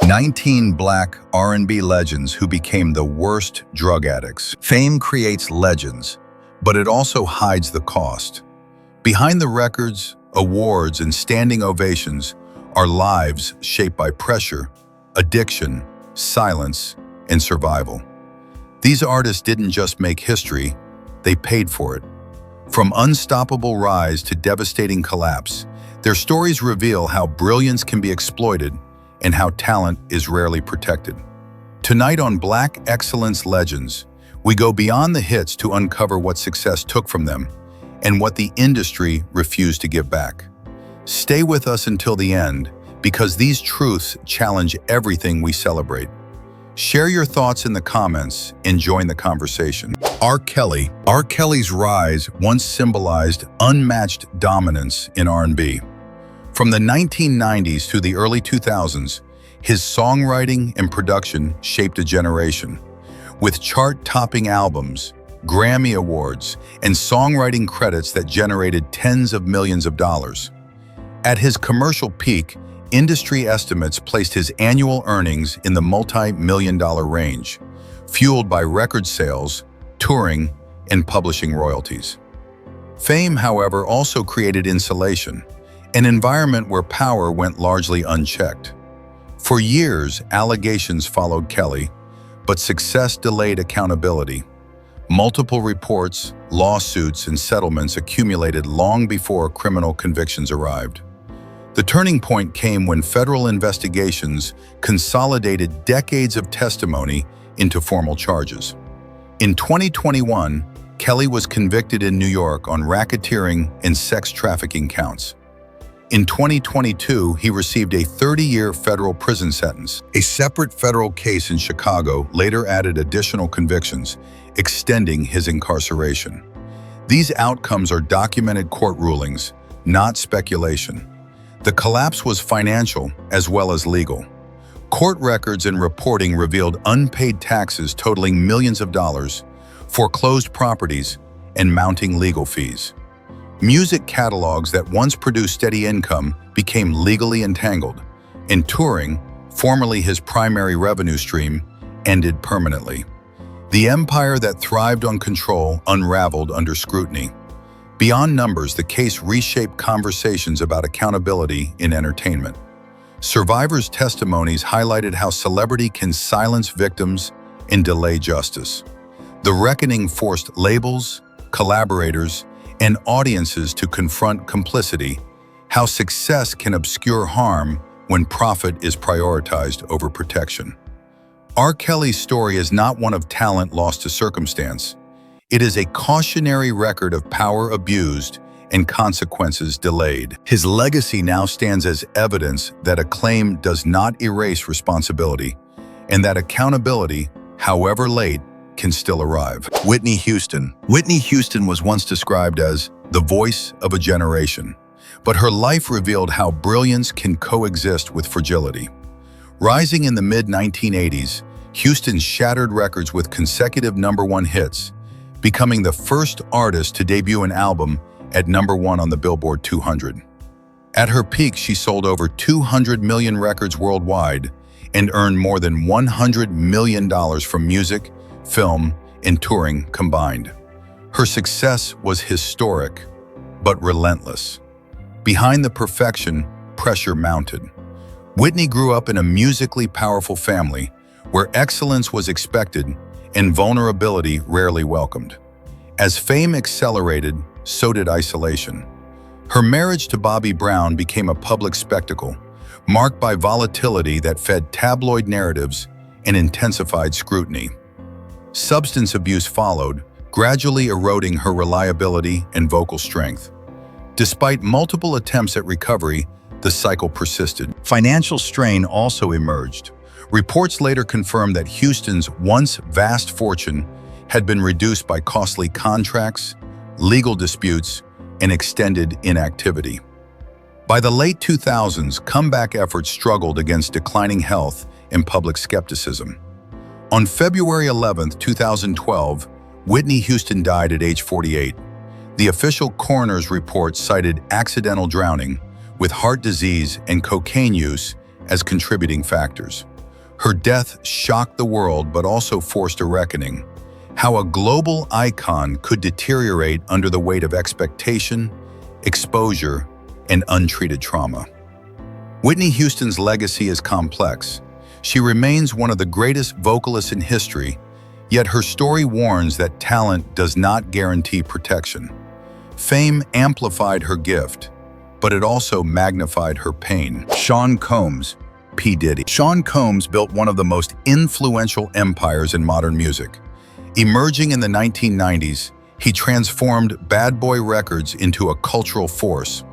19 Black R&B legends who became the worst drug addicts. Fame creates legends, but it also hides the cost. Behind the records, awards, and standing ovations are lives shaped by pressure, addiction, silence, and survival. These artists didn't just make history, they paid for it. From unstoppable rise to devastating collapse, their stories reveal how brilliance can be exploited and how talent is rarely protected. Tonight on Black Excellence Legends, we go beyond the hits to uncover what success took from them and what the industry refused to give back. Stay with us until the end, because these truths challenge everything we celebrate. Share your thoughts in the comments and join the conversation. R. Kelly. R. Kelly's rise once symbolized unmatched dominance in R&B. From the 1990s to the early 2000s, his songwriting and production shaped a generation. With chart-topping albums, Grammy Awards, and songwriting credits that generated tens of millions of dollars. At his commercial peak, industry estimates placed his annual earnings in the multi-million-dollar range, fueled by record sales, touring, and publishing royalties. Fame, however, also created insulation, an environment where power went largely unchecked. For years, allegations followed Kelly, but success delayed accountability. Multiple reports, lawsuits, and settlements accumulated long before criminal convictions arrived. The turning point came when federal investigations consolidated decades of testimony into formal charges. In 2021, Kelly was convicted in New York on racketeering and sex trafficking counts. In 2022, he received a 30-year federal prison sentence. A separate federal case in Chicago later added additional convictions, extending his incarceration. These outcomes are documented court rulings, not speculation. The collapse was financial as well as legal. Court records and reporting revealed unpaid taxes totaling millions of dollars, foreclosed properties, and mounting legal fees. Music catalogs that once produced steady income became legally entangled, and touring, formerly his primary revenue stream, ended permanently. The empire that thrived on control unraveled under scrutiny. Beyond numbers, the case reshaped conversations about accountability in entertainment. Survivors' testimonies highlighted how celebrity can silence victims and delay justice. The reckoning forced labels, collaborators, and audiences to confront complicity, how success can obscure harm when profit is prioritized over protection. R. Kelly's story is not one of talent lost to circumstance. It is a cautionary record of power abused and consequences delayed. His legacy now stands as evidence that acclaim does not erase responsibility, and that accountability, however late, can still arrive. Whitney Houston. Whitney Houston was once described as the voice of a generation, but her life revealed how brilliance can coexist with fragility. Rising in the mid-1980s, Houston shattered records with consecutive #1 hits, becoming the first artist to debut an album at #1 on the Billboard 200. At her peak, she sold over 200 million records worldwide and earned more than $100 million from music, film, and touring combined. Her success was historic, but relentless. Behind the perfection, pressure mounted. Whitney grew up in a musically powerful family where excellence was expected and vulnerability rarely welcomed. As fame accelerated, so did isolation. Her marriage to Bobby Brown became a public spectacle, marked by volatility that fed tabloid narratives and intensified scrutiny. Substance abuse followed, gradually eroding her reliability and vocal strength. Despite multiple attempts at recovery, the cycle persisted. Financial strain also emerged. Reports later confirmed that Houston's once vast fortune had been reduced by costly contracts, legal disputes, and extended inactivity. By the late 2000s, comeback efforts struggled against declining health and public skepticism. On February 11, 2012, Whitney Houston died at age 48. The official coroner's report cited accidental drowning, with heart disease and cocaine use as contributing factors. Her death shocked the world but also forced a reckoning. How a global icon could deteriorate under the weight of expectation, exposure, and untreated trauma. Whitney Houston's legacy is complex. She remains one of the greatest vocalists in history, yet her story warns that talent does not guarantee protection. Fame amplified her gift, but it also magnified her pain. Sean Combs, P. Diddy. Sean Combs built one of the most influential empires in modern music. Emerging in the 1990s, he transformed Bad Boy Records into a cultural force,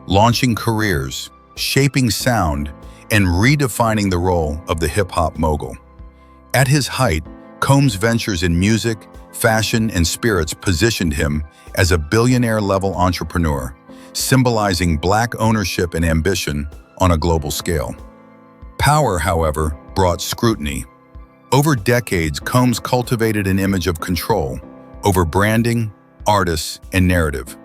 launching careers, shaping sound, and redefining the role of the hip-hop mogul. At his height, Combs' ventures in music, fashion, and spirits positioned him as a billionaire-level entrepreneur, symbolizing Black ownership and ambition on a global scale. Power, however, brought scrutiny. Over decades, Combs cultivated an image of control over branding, artists, and narrative.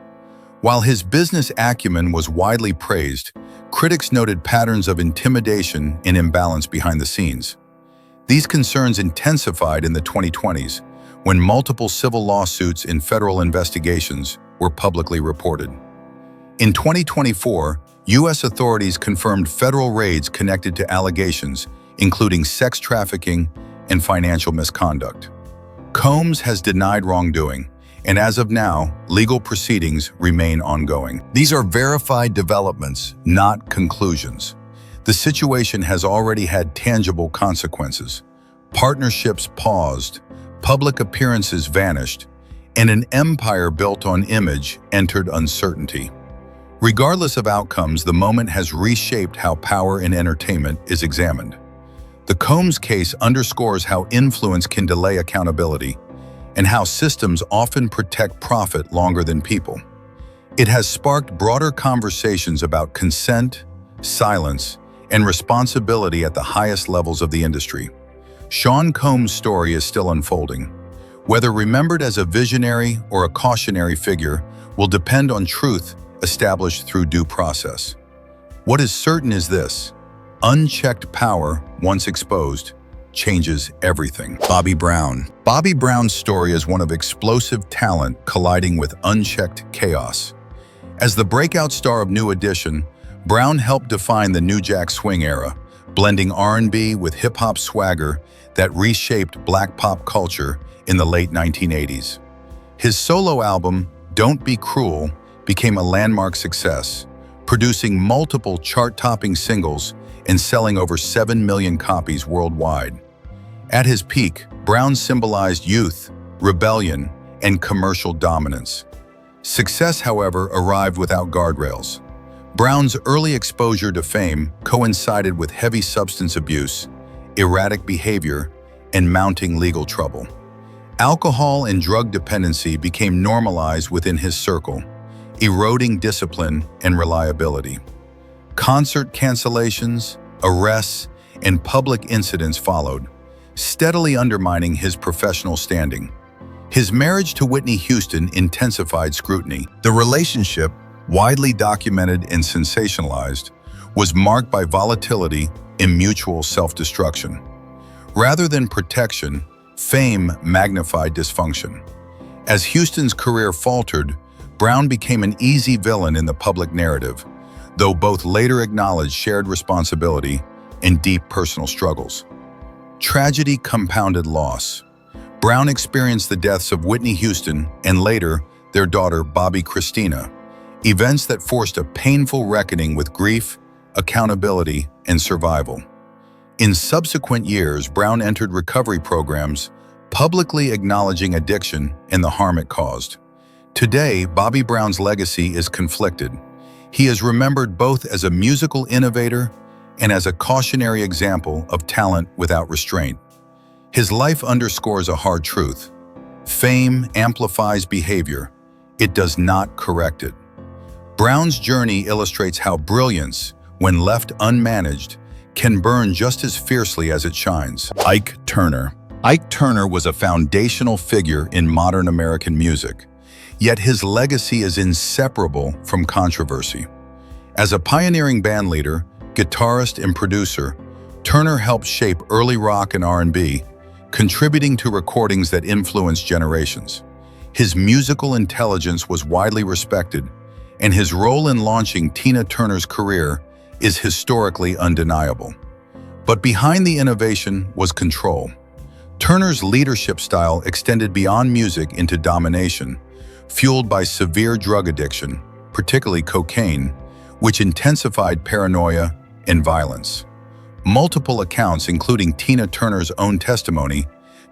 While his business acumen was widely praised, critics noted patterns of intimidation and imbalance behind the scenes. These concerns intensified in the 2020s, when multiple civil lawsuits and federal investigations were publicly reported. In 2024, U.S. authorities confirmed federal raids connected to allegations, including sex trafficking and financial misconduct. Combs has denied wrongdoing, and as of now, legal proceedings remain ongoing. These are verified developments, not conclusions. The situation has already had tangible consequences. Partnerships paused, public appearances vanished, and an empire built on image entered uncertainty. Regardless of outcomes, the moment has reshaped how power in entertainment is examined. The Combs case underscores how influence can delay accountability and how systems often protect profit longer than people. It has sparked broader conversations about consent, silence, and responsibility at the highest levels of the industry. Sean Combs' story is still unfolding. Whether remembered as a visionary or a cautionary figure will depend on truth established through due process. What is certain is this: unchecked power, once exposed, changes everything. Bobby Brown. Bobby Brown's story is one of explosive talent colliding with unchecked chaos. As the breakout star of New Edition, Brown helped define the New Jack Swing era, blending R&B with hip-hop swagger that reshaped Black pop culture in the late 1980s. His solo album, Don't Be Cruel, became a landmark success, producing multiple chart-topping singles and selling over 7 million copies worldwide. At his peak, Brown symbolized youth, rebellion, and commercial dominance. Success, however, arrived without guardrails. Brown's early exposure to fame coincided with heavy substance abuse, erratic behavior, and mounting legal trouble. Alcohol and drug dependency became normalized within his circle, eroding discipline and reliability. Concert cancellations, arrests, and public incidents followed, steadily undermining his professional standing. His marriage to Whitney Houston intensified scrutiny. The relationship, widely documented and sensationalized, was marked by volatility and mutual self-destruction. Rather than protection, fame magnified dysfunction. As Houston's career faltered, Brown became an easy villain in the public narrative, though both later acknowledged shared responsibility and deep personal struggles. Tragedy compounded loss. Brown experienced the deaths of Whitney Houston and later their daughter Bobby Christina, events that forced a painful reckoning with grief, accountability, and survival. In subsequent years, Brown entered recovery programs, publicly acknowledging addiction and the harm it caused. Today, Bobby Brown's legacy is conflicted. He is remembered both as a musical innovator and as a cautionary example of talent without restraint. His life underscores a hard truth: fame amplifies behavior, it does not correct it. Brown's journey illustrates how brilliance, when left unmanaged, can burn just as fiercely as it shines. Ike Turner. Ike Turner was a foundational figure in modern American music, yet his legacy is inseparable from controversy. As a pioneering bandleader, guitarist, and producer, Turner helped shape early rock and R&B, contributing to recordings that influenced generations. His musical intelligence was widely respected, and his role in launching Tina Turner's career is historically undeniable. But behind the innovation was control. Turner's leadership style extended beyond music into domination, fueled by severe drug addiction, particularly cocaine, which intensified paranoia and violence. Multiple accounts, including Tina Turner's own testimony,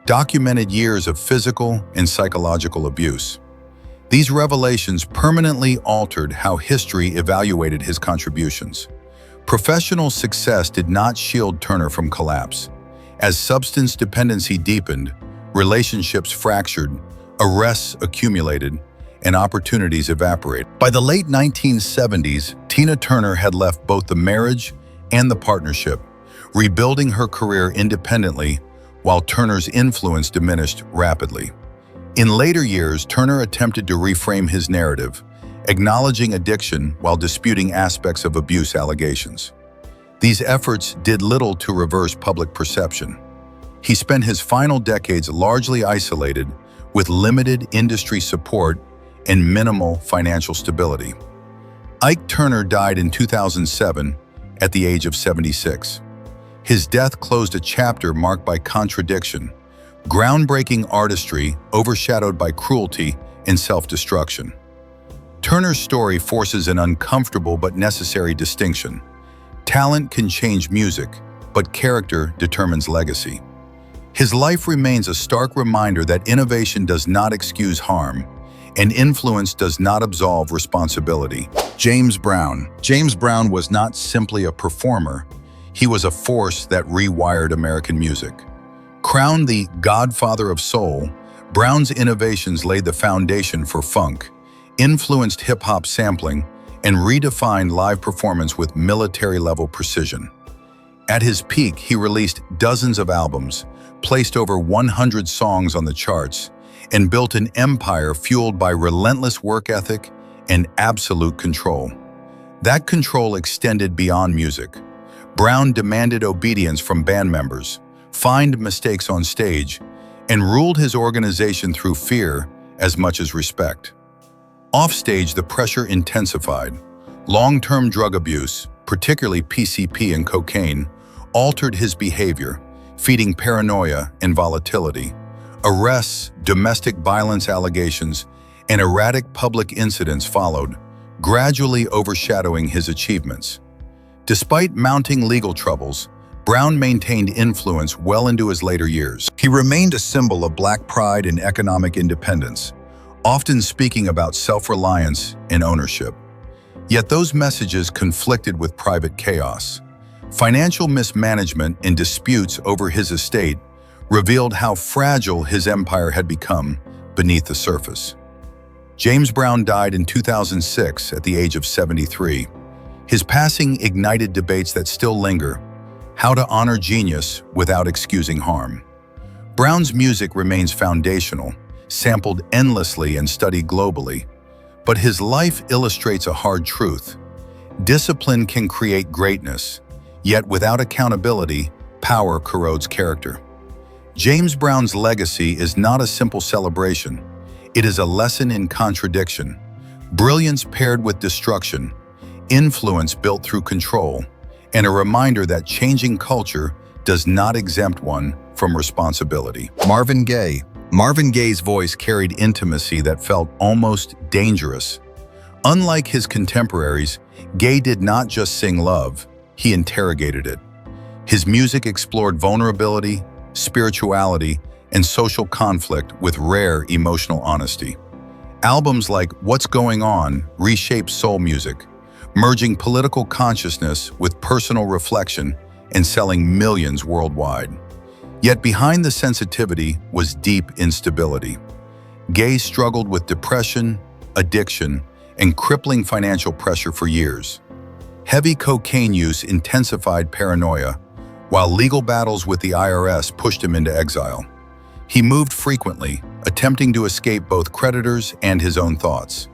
documented years of physical and psychological abuse. These revelations permanently altered how history evaluated his contributions. Professional success did not shield Turner from collapse. As substance dependency deepened, relationships fractured, arrests accumulated, and opportunities evaporated. By the late 1970s, Tina Turner had left both the marriage and the partnership, rebuilding her career independently while Turner's influence diminished rapidly. In later years, Turner attempted to reframe his narrative, acknowledging addiction while disputing aspects of abuse allegations. These efforts did little to reverse public perception. He spent his final decades largely isolated, with limited industry support and minimal financial stability. Ike Turner died in 2007 at the age of 76. His death closed a chapter marked by contradiction, groundbreaking artistry overshadowed by cruelty and self-destruction. Turner's story forces an uncomfortable but necessary distinction. Talent can change music, but character determines legacy. His life remains a stark reminder that innovation does not excuse harm, and influence does not absolve responsibility. James Brown. James Brown was not simply a performer, he was a force that rewired American music. Crowned the godfather of soul, Brown's innovations laid the foundation for funk, influenced hip-hop sampling, and redefined live performance with military-level precision. At his peak, he released dozens of albums, placed over 100 songs on the charts, and built an empire fueled by relentless work ethic and absolute control. That control extended beyond music. Brown demanded obedience from band members, fined mistakes on stage, and ruled his organization through fear as much as respect. Offstage, the pressure intensified. Long-term drug abuse, particularly PCP and cocaine, altered his behavior, feeding paranoia and volatility. Arrests, domestic violence allegations, and erratic public incidents followed, gradually overshadowing his achievements. Despite mounting legal troubles, Brown maintained influence well into his later years. He remained a symbol of Black pride and economic independence, often speaking about self-reliance and ownership. Yet those messages conflicted with private chaos. Financial mismanagement and disputes over his estate revealed how fragile his empire had become beneath the surface. James Brown died in 2006 at the age of 73. His passing ignited debates that still linger: how to honor genius without excusing harm. Brown's music remains foundational, sampled endlessly and studied globally. But his life illustrates a hard truth. Discipline can create greatness, yet without accountability, power corrodes character. James Brown's legacy is not a simple celebration. It is a lesson in contradiction, brilliance paired with destruction, influence built through control, and a reminder that changing culture does not exempt one from responsibility. Marvin Gaye. Marvin Gaye's voice carried intimacy that felt almost dangerous. Unlike his contemporaries, Gaye did not just sing love, he interrogated it. His music explored vulnerability, spirituality, and social conflict with rare emotional honesty. Albums like What's Going On reshaped soul music, merging political consciousness with personal reflection and selling millions worldwide. Yet behind the sensitivity was deep instability. Gaye struggled with depression, addiction, and crippling financial pressure for years. Heavy cocaine use intensified paranoia, while legal battles with the IRS pushed him into exile. He moved frequently, attempting to escape both creditors and his own thoughts.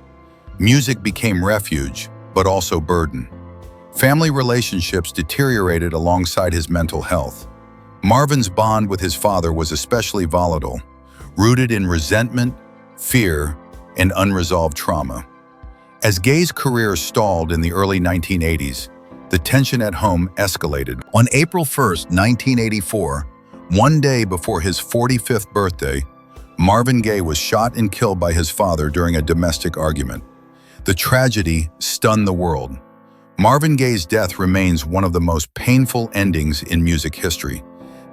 Music became refuge, but also burden. Family relationships deteriorated alongside his mental health. Marvin's bond with his father was especially volatile, rooted in resentment, fear, and unresolved trauma. As Gaye's career stalled in the early 1980s, the tension at home escalated. On April 1st, 1984, one day before his 45th birthday, Marvin Gaye was shot and killed by his father during a domestic argument. The tragedy stunned the world. Marvin Gaye's death remains one of the most painful endings in music history,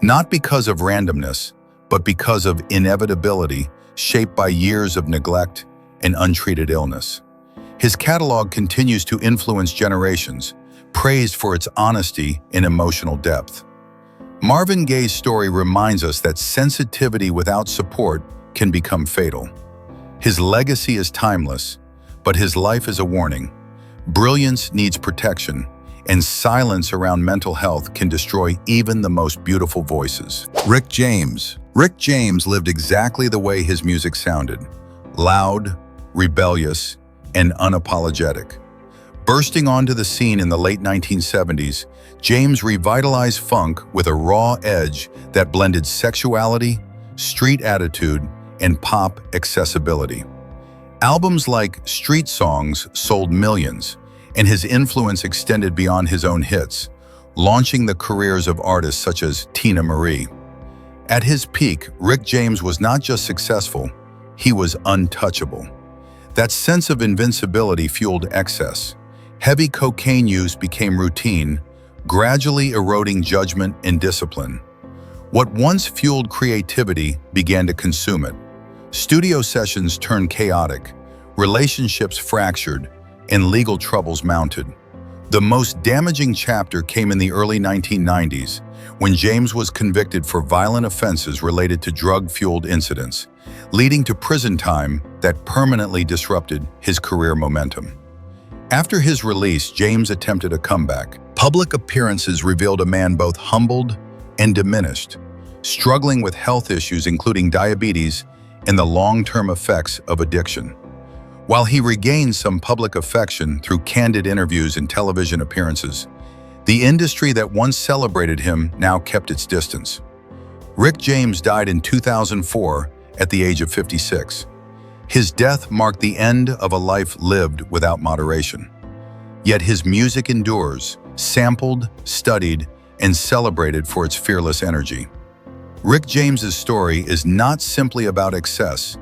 not because of randomness, but because of inevitability shaped by years of neglect and untreated illness. His catalog continues to influence generations, praised for its honesty and emotional depth. Marvin Gaye's story reminds us that sensitivity without support can become fatal. His legacy is timeless, but his life is a warning. Brilliance needs protection, and silence around mental health can destroy even the most beautiful voices. Rick James. Rick James lived exactly the way his music sounded: loud, rebellious, and unapologetic. Bursting onto the scene in the late 1970s, James revitalized funk with a raw edge that blended sexuality, street attitude, and pop accessibility. Albums like Street Songs sold millions, and his influence extended beyond his own hits, launching the careers of artists such as Tina Marie. At his peak, Rick James was not just successful, he was untouchable. That sense of invincibility fueled excess. Heavy cocaine use became routine, gradually eroding judgment and discipline. What once fueled creativity began to consume it. Studio sessions turned chaotic, relationships fractured, and legal troubles mounted. The most damaging chapter came in the early 1990s, when James was convicted for violent offenses related to drug-fueled incidents, leading to prison time that permanently disrupted his career momentum. After his release, James attempted a comeback. Public appearances revealed a man both humbled and diminished, struggling with health issues including diabetes and the long-term effects of addiction. While he regained some public affection through candid interviews and television appearances, the industry that once celebrated him now kept its distance. Rick James died in 2004 at the age of 56. His death marked the end of a life lived without moderation. Yet his music endures, sampled, studied, and celebrated for its fearless energy. Rick James's story is not simply about excess.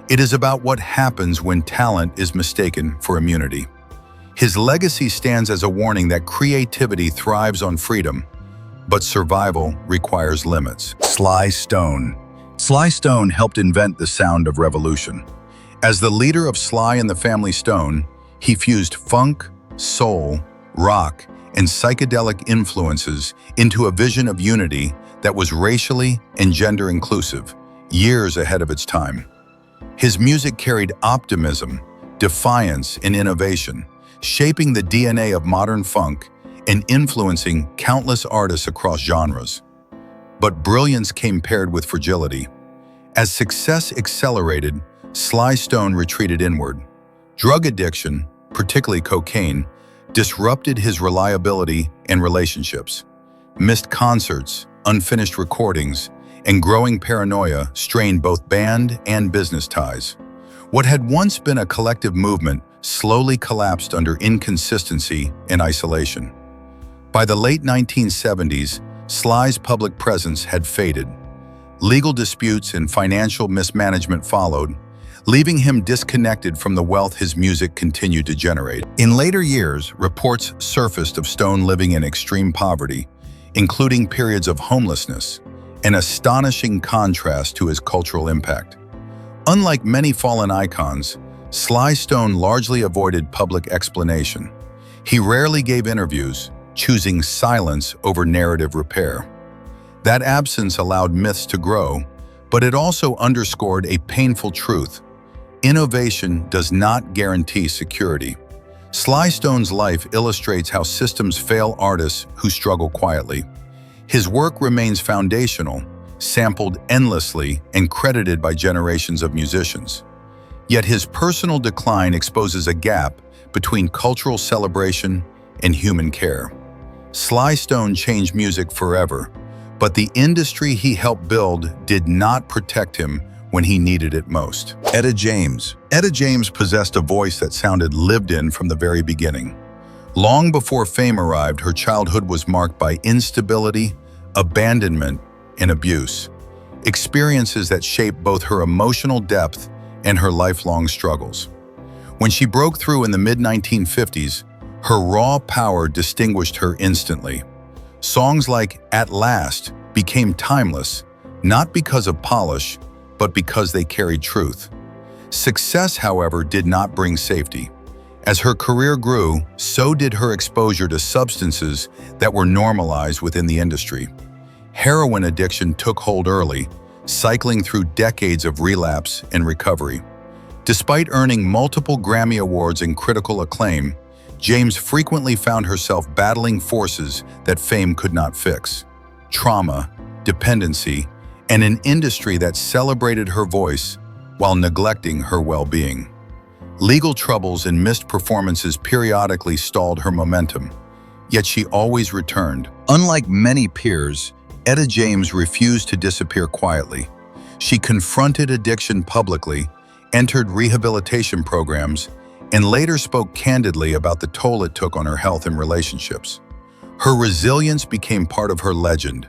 It is about what happens when talent is mistaken for immunity. His legacy stands as a warning that creativity thrives on freedom, but survival requires limits. Sly Stone. Sly Stone helped invent the sound of revolution. As the leader of Sly and the Family Stone, he fused funk, soul, rock, and psychedelic influences into a vision of unity that was racially and gender inclusive, years ahead of its time. His music carried optimism, defiance, and innovation, shaping the DNA of modern funk and influencing countless artists across genres. But brilliance came paired with fragility. As success accelerated, Sly Stone retreated inward. Drug addiction, particularly cocaine, disrupted his reliability and relationships. Missed concerts, unfinished recordings, and growing paranoia strained both band and business ties. What had once been a collective movement slowly collapsed under inconsistency and isolation. By the late 1970s, Sly's public presence had faded. Legal disputes and financial mismanagement followed, leaving him disconnected from the wealth his music continued to generate. In later years, reports surfaced of Stone living in extreme poverty, including periods of homelessness, an astonishing contrast to his cultural impact. Unlike many fallen icons, Sly Stone largely avoided public explanation. He rarely gave interviews, choosing silence over narrative repair. That absence allowed myths to grow, but it also underscored a painful truth. Innovation does not guarantee security. Sly Stone's life illustrates how systems fail artists who struggle quietly. His work remains foundational, sampled endlessly and credited by generations of musicians. Yet his personal decline exposes a gap between cultural celebration and human care. Sly Stone changed music forever, but the industry he helped build did not protect him when he needed it most. Etta James. Etta James possessed a voice that sounded lived in from the very beginning. Long before fame arrived, her childhood was marked by instability, abandonment, and abuse, experiences that shaped both her emotional depth and her lifelong struggles. When she broke through in the mid-1950s, her raw power distinguished her instantly. Songs like At Last became timeless, not because of polish, but because they carried truth. Success, however, did not bring safety. As her career grew, so did her exposure to substances that were normalized within the industry. Heroin addiction took hold early, cycling through decades of relapse and recovery. Despite earning multiple Grammy Awards and critical acclaim, James frequently found herself battling forces that fame could not fix: trauma, dependency, and an industry that celebrated her voice while neglecting her well-being. Legal troubles and missed performances periodically stalled her momentum, yet she always returned. Unlike many peers, Etta James refused to disappear quietly. She confronted addiction publicly, entered rehabilitation programs, and later spoke candidly about the toll it took on her health and relationships. Her resilience became part of her legend,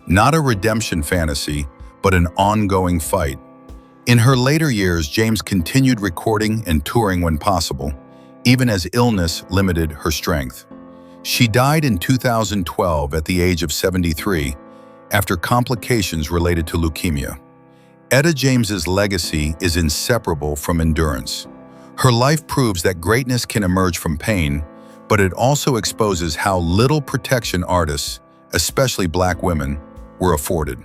not a redemption fantasy, but an ongoing fight. In her later years, James continued recording and touring when possible, even as illness limited her strength. She died in 2012 at the age of 73 after complications related to leukemia. Etta James's legacy is inseparable from endurance. Her life proves that greatness can emerge from pain, but it also exposes how little protection artists, especially Black women, were afforded.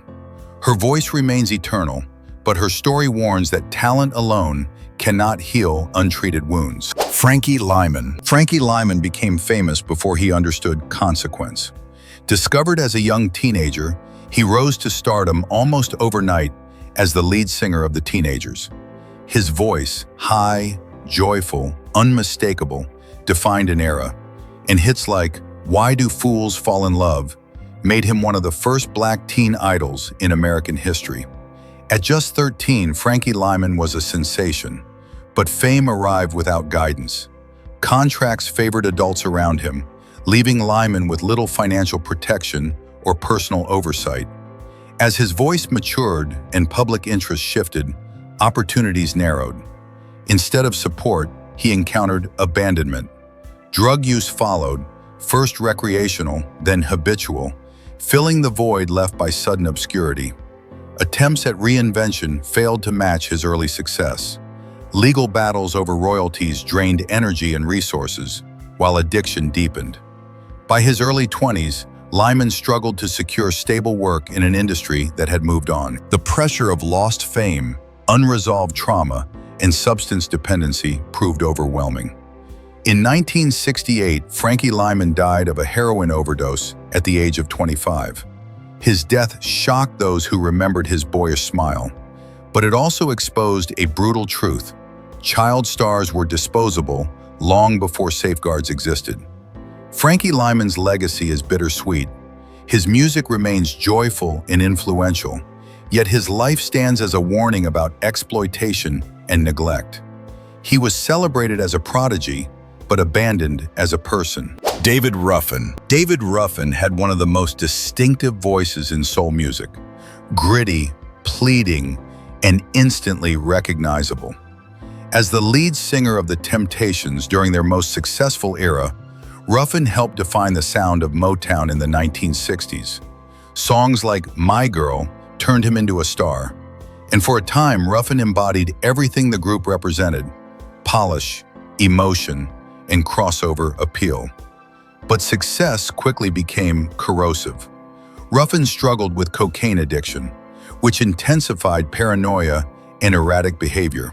Her voice remains eternal, but her story warns that talent alone cannot heal untreated wounds. Frankie Lymon. Frankie Lymon became famous before he understood consequence. Discovered as a young teenager, he rose to stardom almost overnight as the lead singer of the Teenagers. His voice, high, joyful, unmistakable, defined an era, and hits like Why Do Fools Fall in Love made him one of the first Black teen idols in American history. At just 13, Frankie Lymon was a sensation, but fame arrived without guidance. Contracts favored adults around him, leaving Lymon with little financial protection or personal oversight. As his voice matured and public interest shifted, opportunities narrowed. Instead of support, he encountered abandonment. Drug use followed, first recreational, then habitual, filling the void left by sudden obscurity. Attempts at reinvention failed to match his early success. Legal battles over royalties drained energy and resources, while addiction deepened. By his early 20s, Lymon struggled to secure stable work in an industry that had moved on. The pressure of lost fame, unresolved trauma, and substance dependency proved overwhelming. In 1968, Frankie Lymon died of a heroin overdose at the age of 25. His death shocked those who remembered his boyish smile, but it also exposed a brutal truth. Child stars were disposable long before safeguards existed. Frankie Lymon's legacy is bittersweet. His music remains joyful and influential, yet his life stands as a warning about exploitation and neglect. He was celebrated as a prodigy, but abandoned as a person. David Ruffin. David Ruffin had one of the most distinctive voices in soul music, gritty, pleading, and instantly recognizable. As the lead singer of the Temptations during their most successful era, Ruffin helped define the sound of Motown in the 1960s. Songs like My Girl turned him into a star, and for a time, Ruffin embodied everything the group represented: polish, emotion, and crossover appeal. But success quickly became corrosive. Ruffin struggled with cocaine addiction, which intensified paranoia and erratic behavior.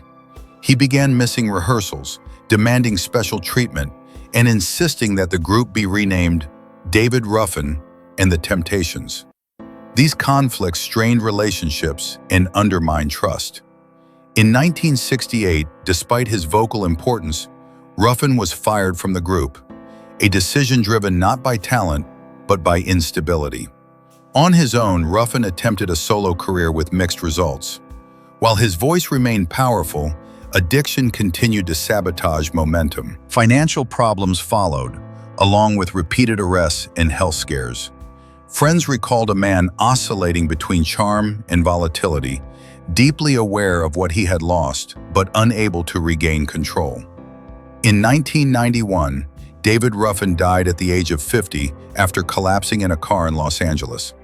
He began missing rehearsals, demanding special treatment, and insisting that the group be renamed David Ruffin and the Temptations. These conflicts strained relationships and undermined trust. In 1968, despite his vocal importance, Ruffin was fired from the group, a decision driven not by talent, but by instability. On his own, Ruffin attempted a solo career with mixed results. While his voice remained powerful, addiction continued to sabotage momentum. Financial problems followed, along with repeated arrests and health scares. Friends recalled a man oscillating between charm and volatility, deeply aware of what he had lost, but unable to regain control. In 1991, David Ruffin died at the age of 50 after collapsing in a car in Los Angeles.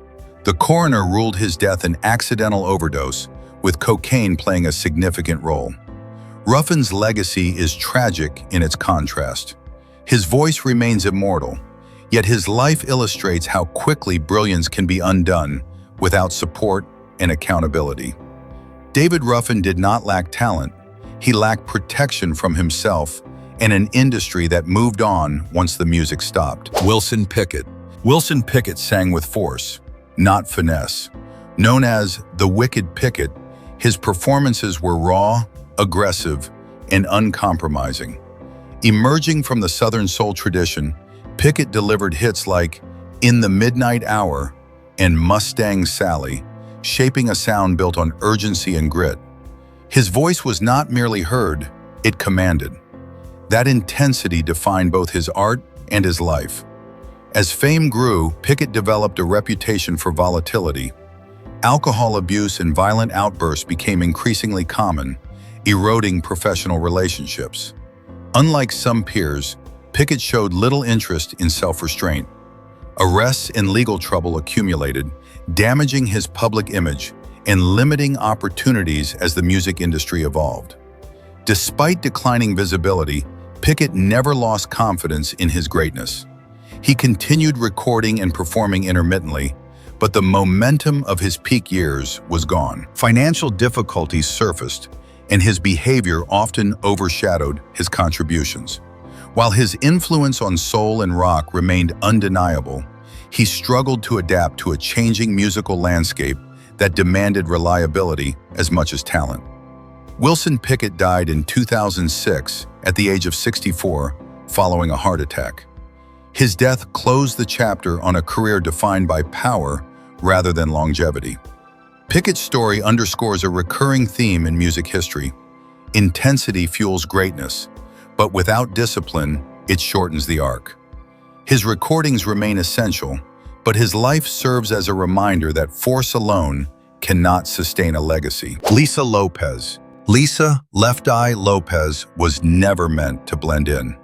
The coroner ruled his death an accidental overdose, with cocaine playing a significant role. Ruffin's legacy is tragic in its contrast. His voice remains immortal, yet his life illustrates how quickly brilliance can be undone without support and accountability. David Ruffin did not lack talent. He lacked protection from himself and an industry that moved on once the music stopped. Wilson Pickett. Wilson Pickett sang with force, not finesse. Known as the Wicked Pickett, his performances were raw, aggressive, and uncompromising. Emerging from the Southern soul tradition, Pickett delivered hits like In the Midnight Hour and Mustang Sally, shaping a sound built on urgency and grit. His voice was not merely heard, it commanded. That intensity defined both his art and his life. As fame grew, Pickett developed a reputation for volatility. Alcohol abuse and violent outbursts became increasingly common, eroding professional relationships. Unlike some peers, Pickett showed little interest in self-restraint. Arrests and legal trouble accumulated, damaging his public image and limiting opportunities as the music industry evolved. Despite declining visibility, Pickett never lost confidence in his greatness. He continued recording and performing intermittently, but the momentum of his peak years was gone. Financial difficulties surfaced, and his behavior often overshadowed his contributions. While his influence on soul and rock remained undeniable, he struggled to adapt to a changing musical landscape that demanded reliability as much as talent. Wilson Pickett died in 2006 at the age of 64 following a heart attack. His death closed the chapter on a career defined by power rather than longevity. Pickett's story underscores a recurring theme in music history. Intensity fuels greatness, but without discipline, it shortens the arc. His recordings remain essential, but his life serves as a reminder that force alone cannot sustain a legacy. Lisa Lopes. Lisa "Left Eye" Lopes was never meant to blend in.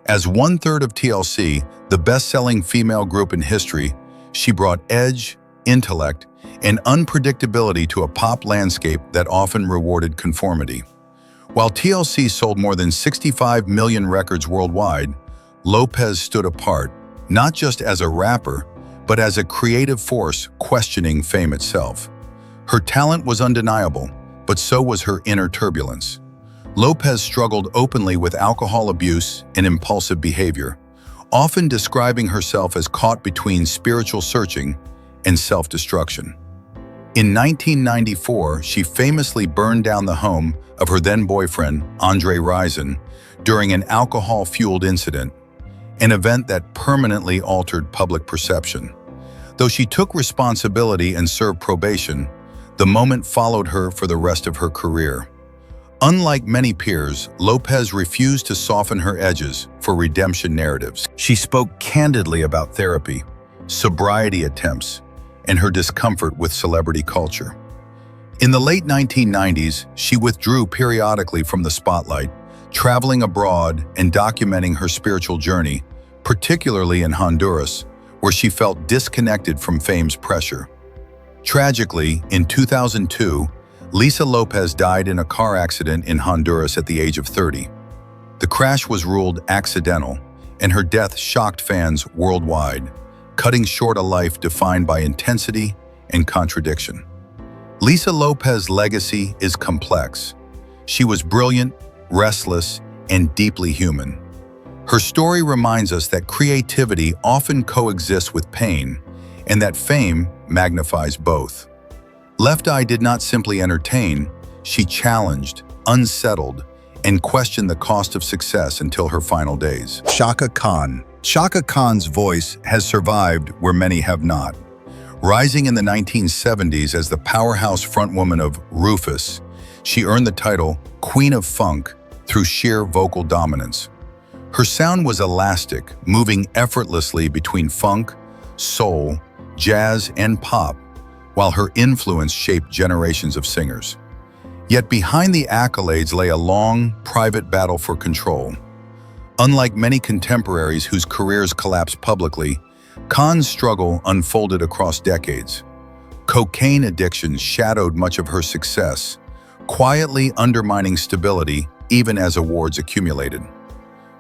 As one-third of TLC, the best-selling female group in history, she brought edge, intellect, and unpredictability to a pop landscape that often rewarded conformity. While TLC sold more than 65 million records worldwide, Lopes stood apart, not just as a rapper, but as a creative force questioning fame itself. Her talent was undeniable, but so was her inner turbulence. Lopes struggled openly with alcohol abuse and impulsive behavior, often describing herself as caught between spiritual searching and self-destruction. In 1994, she famously burned down the home of her then-boyfriend, Andre Rison, during an alcohol-fueled incident, an event that permanently altered public perception. Though she took responsibility and served probation, the moment followed her for the rest of her career. Unlike many peers, Lopes refused to soften her edges for redemption narratives. She spoke candidly about therapy, sobriety attempts, and her discomfort with celebrity culture. In the late 1990s, she withdrew periodically from the spotlight, traveling abroad and documenting her spiritual journey, particularly in Honduras, where she felt disconnected from fame's pressure. Tragically, in 2002, Lisa Lopes died in a car accident in Honduras at the age of 30. The crash was ruled accidental, and her death shocked fans worldwide, cutting short a life defined by intensity and contradiction. Lisa Lopes' legacy is complex. She was brilliant, restless, and deeply human. Her story reminds us that creativity often coexists with pain, and that fame magnifies both. Left Eye did not simply entertain, she challenged, unsettled, and questioned the cost of success until her final days. Chaka Khan. Chaka Khan's voice has survived where many have not. Rising in the 1970s as the powerhouse frontwoman of Rufus, she earned the title Queen of Funk through sheer vocal dominance. Her sound was elastic, moving effortlessly between funk, soul, jazz, and pop, while her influence shaped generations of singers. Yet behind the accolades lay a long, private battle for control. Unlike many contemporaries whose careers collapsed publicly, Khan's struggle unfolded across decades. Cocaine addiction shadowed much of her success, quietly undermining stability even as awards accumulated.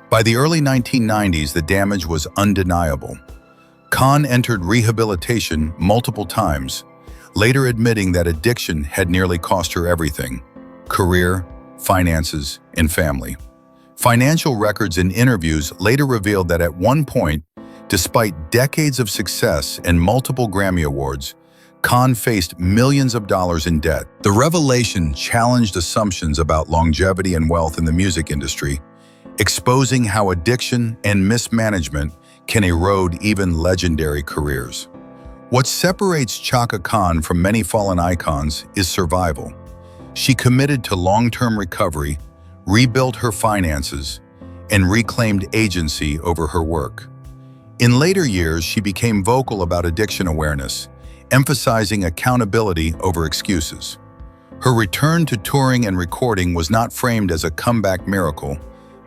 By the early 1990s, the damage was undeniable. Khan entered rehabilitation multiple times, later admitting that addiction had nearly cost her everything: career, finances, and family. Financial records and interviews later revealed that at one point, despite decades of success and multiple Grammy Awards, Khan faced millions of dollars in debt. The revelation challenged assumptions about longevity and wealth in the music industry, exposing how addiction and mismanagement can erode even legendary careers. What separates Chaka Khan from many fallen icons is survival. She committed to long-term recovery, rebuilt her finances, and reclaimed agency over her work. In later years, she became vocal about addiction awareness, emphasizing accountability over excuses. Her return to touring and recording was not framed as a comeback miracle,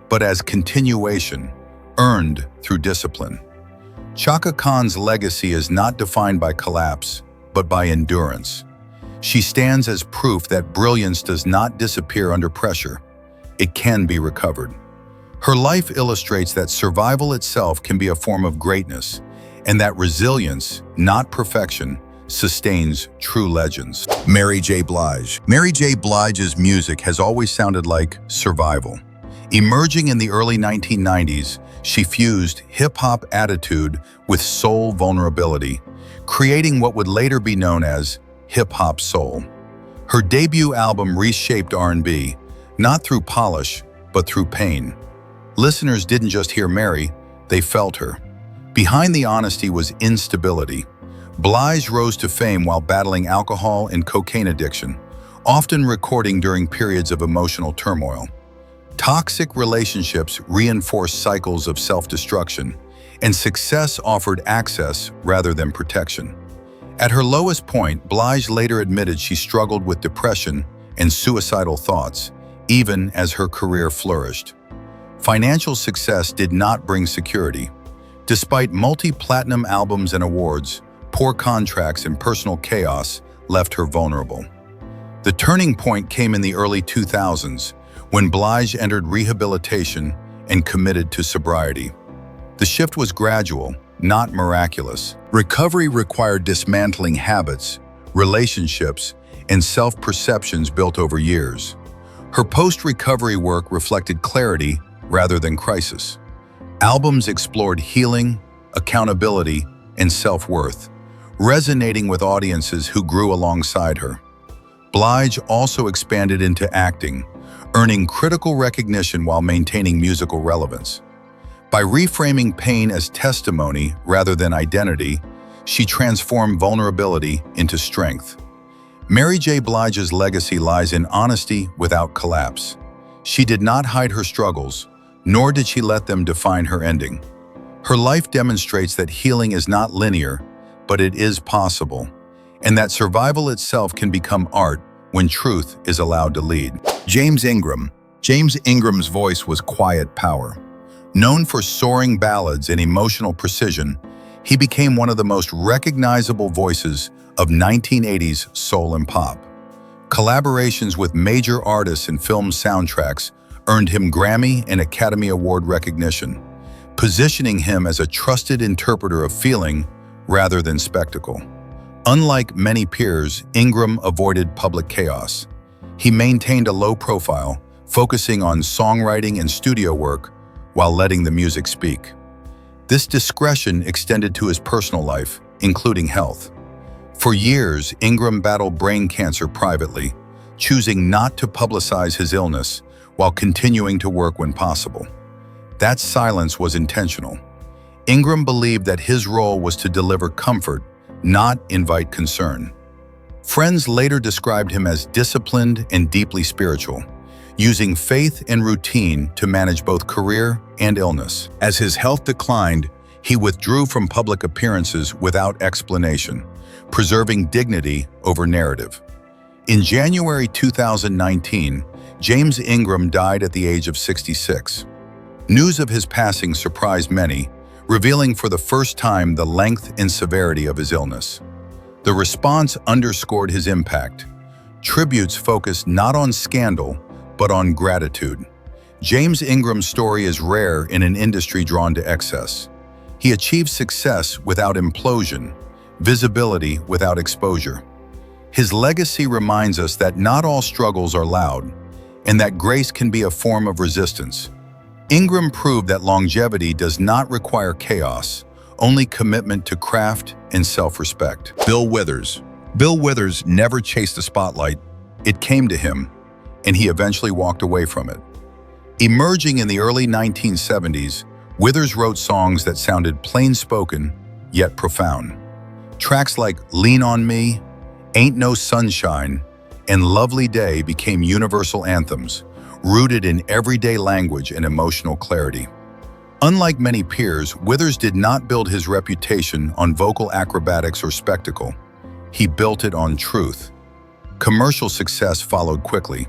but as continuation, earned through discipline. Chaka Khan's legacy is not defined by collapse, but by endurance. She stands as proof that brilliance does not disappear under pressure. It can be recovered. Her life illustrates that survival itself can be a form of greatness, and that resilience, not perfection, sustains true legends. Mary J. Blige. Mary J. Blige's music has always sounded like survival. Emerging in the early 1990s, she fused hip-hop attitude with soul vulnerability, creating what would later be known as hip-hop soul. Her debut album reshaped R&B, not through polish, but through pain. Listeners didn't just hear Mary, they felt her. Behind the honesty was instability. Blige rose to fame while battling alcohol and cocaine addiction, often recording during periods of emotional turmoil. Toxic relationships reinforced cycles of self-destruction, and success offered access rather than protection. At her lowest point, Blige later admitted she struggled with depression and suicidal thoughts, even as her career flourished. Financial success did not bring security. Despite multi-platinum albums and awards, poor contracts and personal chaos left her vulnerable. The turning point came in the early 2000s, when Blige entered rehabilitation and committed to sobriety. The shift was gradual, not miraculous. Recovery required dismantling habits, relationships, and self-perceptions built over years. Her post-recovery work reflected clarity rather than crisis. Albums explored healing, accountability, and self-worth, resonating with audiences who grew alongside her. Blige also expanded into acting, earning critical recognition while maintaining musical relevance. By reframing pain as testimony rather than identity, she transformed vulnerability into strength. Mary J. Blige's legacy lies in honesty without collapse. She did not hide her struggles, nor did she let them define her ending. Her life demonstrates that healing is not linear, but it is possible, and that survival itself can become art when truth is allowed to lead. James Ingram. James Ingram's voice was quiet power. Known for soaring ballads and emotional precision, he became one of the most recognizable voices of 1980s soul and pop. Collaborations with major artists and film soundtracks earned him Grammy and Academy Award recognition, positioning him as a trusted interpreter of feeling rather than spectacle. Unlike many peers, Ingram avoided public chaos. He maintained a low profile, focusing on songwriting and studio work while letting the music speak. This discretion extended to his personal life, including health. For years, Ingram battled brain cancer privately, choosing not to publicize his illness while continuing to work when possible. That silence was intentional. Ingram believed that his role was to deliver comfort, not invite concern. Friends later described him as disciplined and deeply spiritual, using faith and routine to manage both career and illness. As his health declined, he withdrew from public appearances without explanation, preserving dignity over narrative. In January 2019, James Ingram died at the age of 66. News of his passing surprised many, revealing for the first time the length and severity of his illness. The response underscored his impact. Tributes focused not on scandal, but on gratitude. James Ingram's story is rare in an industry drawn to excess. He achieved success without implosion, visibility without exposure. His legacy reminds us that not all struggles are loud, and that grace can be a form of resistance. Ingram proved that longevity does not require chaos, only commitment to craft and self-respect. Bill Withers. Bill Withers never chased the spotlight. It came to him, and he eventually walked away from it. Emerging in the early 1970s, Withers wrote songs that sounded plain-spoken, yet profound. Tracks like Lean on Me, Ain't No Sunshine, and Lovely Day became universal anthems, rooted in everyday language and emotional clarity. Unlike many peers, Withers did not build his reputation on vocal acrobatics or spectacle. He built it on truth. Commercial success followed quickly.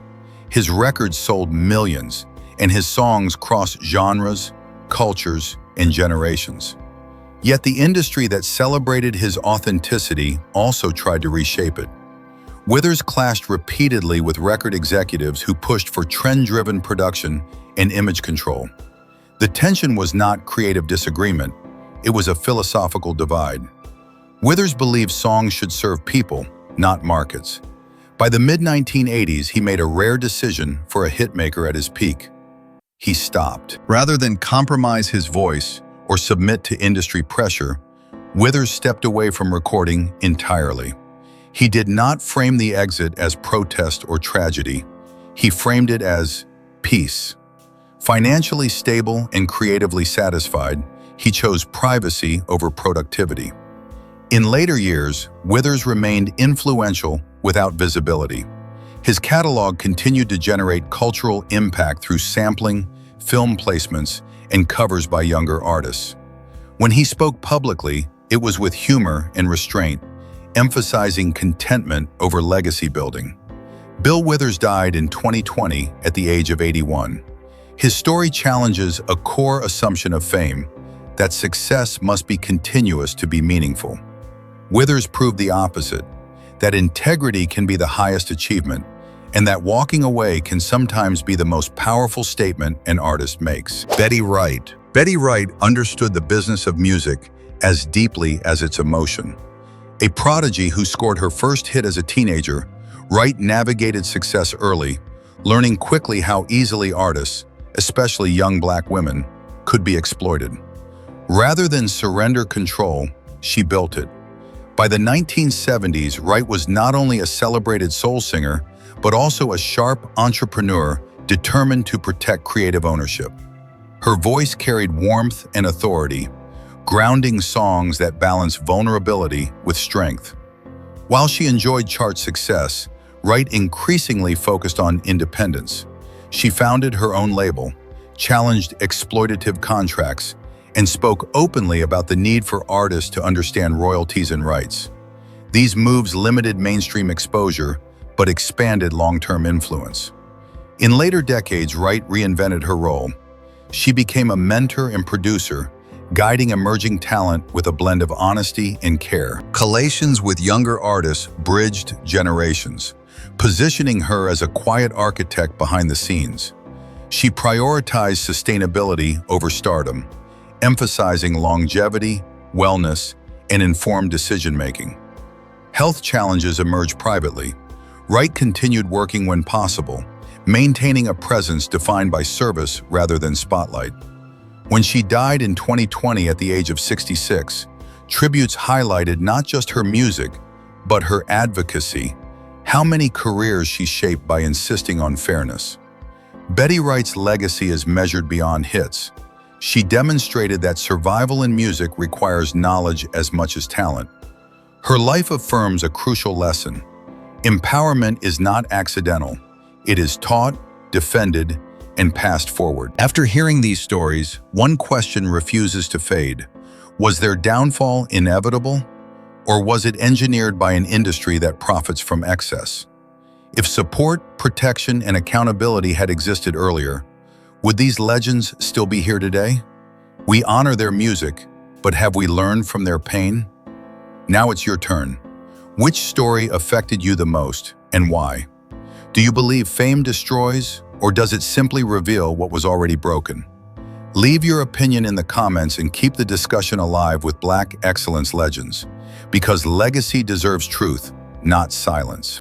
His records sold millions, and his songs crossed genres, cultures, and generations. Yet the industry that celebrated his authenticity also tried to reshape it. Withers clashed repeatedly with record executives who pushed for trend-driven production and image control. The tension was not creative disagreement, it was a philosophical divide. Withers believed songs should serve people, not markets. By the mid-1980s, he made a rare decision for a hitmaker at his peak. He stopped. Rather than compromise his voice or submit to industry pressure, Withers stepped away from recording entirely. He did not frame the exit as protest or tragedy. He framed it as peace. Financially stable and creatively satisfied, he chose privacy over productivity. In later years, Withers remained influential without visibility. His catalog continued to generate cultural impact through sampling, film placements, and covers by younger artists. When he spoke publicly, it was with humor and restraint, emphasizing contentment over legacy building. Bill Withers died in 2020 at the age of 81. His story challenges a core assumption of fame, that success must be continuous to be meaningful. Withers proved the opposite, that integrity can be the highest achievement, and that walking away can sometimes be the most powerful statement an artist makes. Betty Wright. Betty Wright understood the business of music as deeply as its emotion. A prodigy who scored her first hit as a teenager, Wright navigated success early, learning quickly how easily artists, especially young Black women, could be exploited. Rather than surrender control, she built it. By the 1970s, Wright was not only a celebrated soul singer, but also a sharp entrepreneur determined to protect creative ownership. Her voice carried warmth and authority, grounding songs that balance vulnerability with strength. While she enjoyed chart success, Wright increasingly focused on independence. She founded her own label, challenged exploitative contracts, and spoke openly about the need for artists to understand royalties and rights. These moves limited mainstream exposure, but expanded long-term influence. In later decades, Wright reinvented her role. She became a mentor and producer, guiding emerging talent with a blend of honesty and care. Collations with younger artists bridged generations, positioning her as a quiet architect behind the scenes. She prioritized sustainability over stardom, emphasizing longevity, wellness, and informed decision-making. Health challenges emerged privately. Wright continued working when possible, maintaining a presence defined by service rather than spotlight. When she died in 2020 at the age of 66, tributes highlighted not just her music, but her advocacy, how many careers she shaped by insisting on fairness. Betty Wright's legacy is measured beyond hits. She demonstrated that survival in music requires knowledge as much as talent. Her life affirms a crucial lesson. Empowerment is not accidental. It is taught, defended, and passed forward. After hearing these stories, one question refuses to fade. Was their downfall inevitable? Or was it engineered by an industry that profits from excess? If support, protection, and accountability had existed earlier, would these legends still be here today? We honor their music, but have we learned from their pain? Now it's your turn. Which story affected you the most, and why? Do you believe fame destroys, or does it simply reveal what was already broken? Leave your opinion in the comments and keep the discussion alive with Black excellence legends, because legacy deserves truth, not silence.